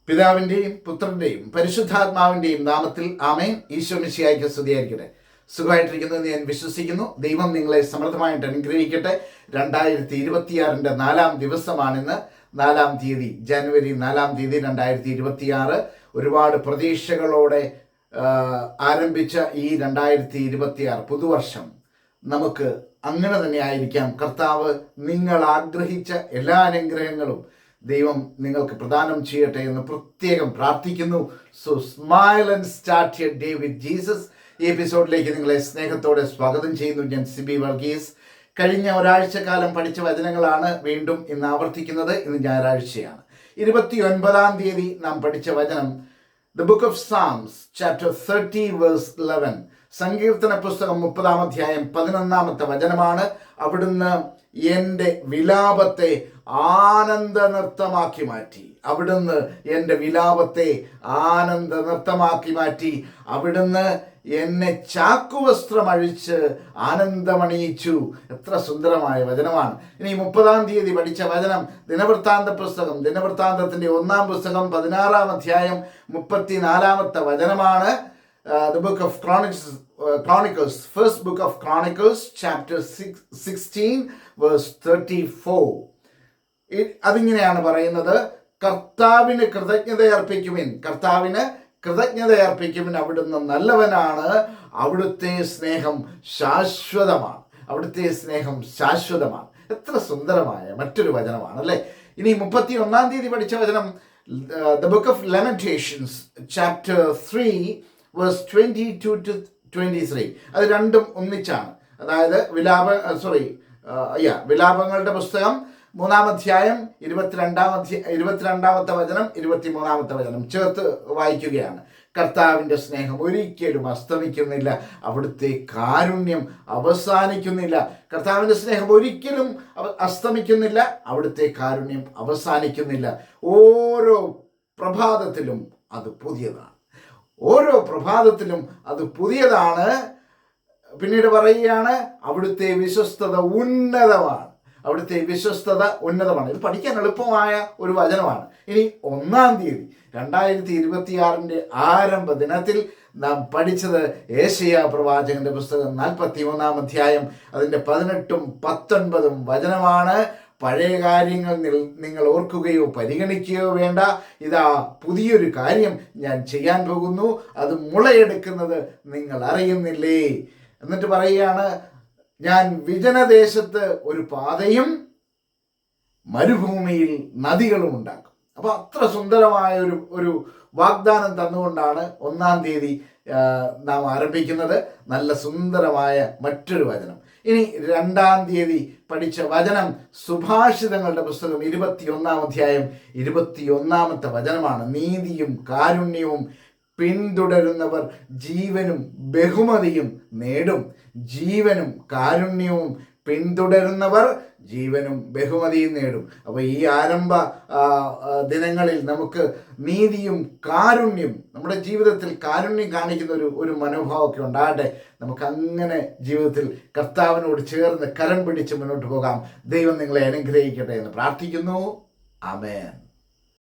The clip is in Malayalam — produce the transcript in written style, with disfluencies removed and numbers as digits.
പിതാവിൻ്റെയും പുത്രൻ്റെയും പരിശുദ്ധാത്മാവിൻ്റെയും നാമത്തിൽ ആമേൻ. ഈശോ മിശിഹായ്ക്ക് സ്തുതിയായിരിക്കട്ടെ. സുഖമായിട്ടിരിക്കുന്നത് ഞാൻ വിശ്വസിക്കുന്നു. ദൈവം നിങ്ങളെ സമൃദ്ധമായിട്ട് അനുഗ്രഹിക്കട്ടെ. 2026 4-ാം ദിവസമാണിന്ന്. 4-ാം തീയതി, ജനുവരി 4-ാം തീയതി 2026. ഒരുപാട് പ്രതീക്ഷകളോടെ ആരംഭിച്ച ഈ 2026 പുതുവർഷം നമുക്ക് അങ്ങനെ തന്നെ ആയിരിക്കാം. കർത്താവ് നിങ്ങൾ ആഗ്രഹിച്ച എല്ലാ അനുഗ്രഹങ്ങളും ദൈവം നിങ്ങൾക്ക് പ്രദാനം ചെയ്യട്ടെ എന്ന് പ്രത്യേകം പ്രാർത്ഥിക്കുന്നു. So smile and start your day with Jesus. ഈ എപ്പിസോഡിലേക്ക് നിങ്ങളെ സ്നേഹത്തോടെ സ്വാഗതം ചെയ്യുന്നു. ഞാൻ സിബി വർഗീസ്. കഴിഞ്ഞ ഒരാഴ്ചക്കാലം പഠിച്ച വചനങ്ങളാണ് വീണ്ടും ഇന്ന് ആവർത്തിക്കുന്നത്. ഇന്ന് ഞായറാഴ്ചയാണ്. 29-ാം തീയതി നാം പഠിച്ച വചനം The Book of Psalms, chapter 30, verse 11. സങ്കീർത്തന പുസ്തകം 30-ാം അധ്യായം 11-ാമത്തെ വചനമാണ്. അവിടുന്ന് എൻ്റെ വിലാപത്തെ ആനന്ദ നൃത്തമാക്കി മാറ്റി. അവിടുന്ന് എൻ്റെ വിലാപത്തെ ആനന്ദ നൃത്തമാക്കി മാറ്റി. അവിടുന്ന് എന്നെ ചാക്കുവസ്ത്രം അഴിച്ച് ആനന്ദമണിയിച്ചു. എത്ര സുന്ദരമായ വചനമാണ്. ഇനി 30-ാം തീയതി പഠിച്ച വചനം ദിനവൃത്താന്ത പുസ്തകം, ദിനവൃത്താന്തത്തിൻ്റെ 1-ാം പുസ്തകം 16-ാം അധ്യായം 34-ാമത്തെ വചനമാണ്. The book of Chronicles, first book of Chronicles, chapter 16, verse 34. അതിങ്ങനെയാണ് പറയുന്നത്: കർത്താവിന് കൃതജ്ഞതയർപ്പിക്കുവിൻ, കർത്താവിന് കൃതജ്ഞതയർപ്പിക്കുവിൻ. അവിടുന്ന് നല്ലവനാണ്, അവിടുത്തെ സ്നേഹം ശാശ്വതമാണ്, അവിടുത്തെ സ്നേഹം ശാശ്വതമാണ്. എത്ര സുന്ദരമായ മറ്റൊരു വചനമാണ് അല്ലേ. ഇനി 31-ാം തീയതി പഠിച്ച വചനം The book of Lamentations, chapter 3, verse 22 to 23. അത് രണ്ടും ഒന്നിച്ചാണ്. അതായത് വിലാപങ്ങളുടെ പുസ്തകം 3-ാം അധ്യായം 22-ാമത്തെ വചനം 23-ാമത്തെ വചനം ചേർത്ത് വായിക്കുകയാണ്. കർത്താവിൻ്റെ സ്നേഹം ഒരിക്കലും അസ്തമിക്കുന്നില്ല, അവിടുത്തെ കാരുണ്യം അവസാനിക്കുന്നില്ല. കർത്താവിൻ്റെ സ്നേഹം ഒരിക്കലും അസ്തമിക്കുന്നില്ല, അവിടുത്തെ കാരുണ്യം അവസാനിക്കുന്നില്ല. ഓരോ പ്രഭാതത്തിലും അത് പുതിയതാണ്, ഓരോ പ്രഭാതത്തിലും അത് പുതിയതാണ്. പിന്നീട് പറയുകയാണ്, അവിടുത്തെ വിശ്വസ്തത ഉന്നതമാണ്, അവിടുത്തെ വിശ്വസ്തത ഉന്നതമാണ്. ഇത് പഠിക്കാൻ എളുപ്പമായ ഒരു വചനമാണ്. ഇനി 1-ാം തീയതി 2026 ആരംഭ ദിനത്തിൽ നാം പഠിച്ചത് ഏശയ്യാ പ്രവാചകന്റെ പുസ്തകം 43-ാം അധ്യായം അതിൻ്റെ 18-ഉം 19-ഉം വചനമാണ്. പഴയ കാര്യങ്ങൾ നിങ്ങൾ ഓർക്കുകയോ പരിഗണിക്കുകയോ വേണ്ട, ഇതാ പുതിയൊരു കാര്യം ഞാൻ ചെയ്യാൻ പോകുന്നു, അത് മുളയെടുക്കുന്നത് നിങ്ങൾ അറിയുന്നില്ലേ. എന്നിട്ട് പറയുകയാണ്, ഞാൻ വിജനദേശത്ത് ഒരു പാതയും മരുഭൂമിയിൽ നദികളും ഉണ്ടാക്കും. അപ്പോൾ അത്ര സുന്ദരമായ ഒരു വാഗ്ദാനം തന്നുകൊണ്ടാണ് 1-ാം തീയതി നാം ആരംഭിക്കുന്നത്. നല്ല സുന്ദരമായ മറ്റൊരു വചനം. ഇനി 2-ാം തീയതി പഠിച്ച വചനം സുഭാഷിതങ്ങളുടെ പുസ്തകം 21-ാം അധ്യായം 21-ാമത്തെ വചനമാണ്. നീതിയും കാരുണ്യവും പിന്തുടരുന്നവർ ജീവനും ബഹുമതിയും നേടും. ജീവനും കാരുണ്യവും പിന്തുടരുന്നവർ ജീവനും ബഹുമതിയും നേടും. അപ്പോൾ ഈ ആരംഭ ദിനങ്ങളിൽ നമുക്ക് നീതിയും കാരുണ്യം, നമ്മുടെ ജീവിതത്തിൽ കാരുണ്യം കാണിക്കുന്ന ഒരു മനോഭാവമൊക്കെ ഉണ്ടാകട്ടെ. നമുക്കങ്ങനെ ജീവിതത്തിൽ കർത്താവിനോട് ചേർന്ന് കരം പിടിച്ച് മുന്നോട്ട് പോകാം. ദൈവം നിങ്ങളെ അനുഗ്രഹിക്കട്ടെ എന്ന് പ്രാർത്ഥിക്കുന്നു. ആമേൻ.